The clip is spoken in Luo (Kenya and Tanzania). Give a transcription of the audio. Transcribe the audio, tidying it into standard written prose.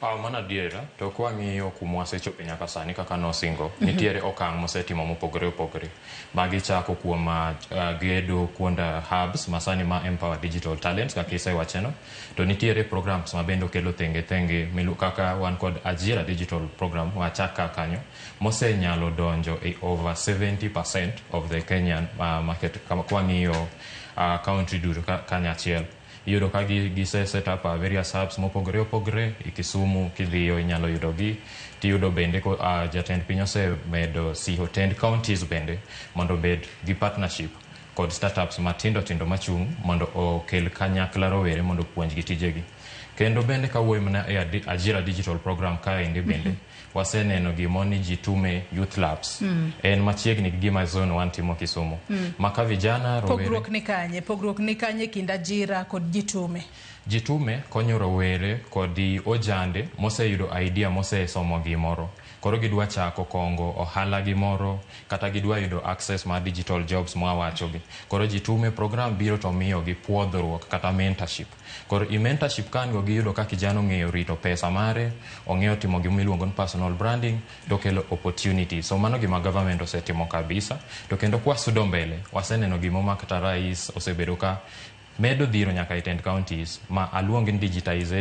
Mana diera, to kwa ng'iyo kuma wasechope nyaka sani kaka nosingo, nitiere okang' mosetimo mopogore opogore. Magi chako kuom gedo kuonda hubs, masani ma empower digital talents, kaka isewacheno. To nitiere programs ma bende okelo thenge milu kaka wan kod Ajira digital program, wachaka kanyo, mose nyalo donjo over 70% of the Kenyan market, kwa ng'iyo country duto kanyachiel. Yudo ka gise set up various hubs mopogore opogore, Kisumu kidhiyo inyalo yudo gi, tiyudo bende ko jatend piny osemedo siho tend counties bende mondo bed gi partnership kod startups matindo machung' mondo okel kanyakla rowere mondo puonjgi tijegi. Kendo bende kawuoyo mana Ajira digital program kaendi bende waseneno gimoni jitume youth labs. En machiegni gi gima zone 1 timo Kisumu. Maka vijana rowere. Pogruok ni kanye kind Ajira kod jitume. Jitume konyo rowere kod ojande mose yudo idea mose somo gimoro. Koro gidwa chako kongo ohala gimoro kata gidwa yudo access ma digital jobs mwawachogi. Koro jitume program biro to miyo gi puodhruok kata mentorship. Koro mentorship kango giyudo ka kijana ong'eyo rito pesa mare, ong'eyo timo gima iluongo ni personal branding, to kelo opportunity. So mano gima government osetimo kabisa. To kendo kwa sudo mbele, waseneno gima kata rais osebedo ka medo dhiro nyaka e 10 counties ma aluong in digitization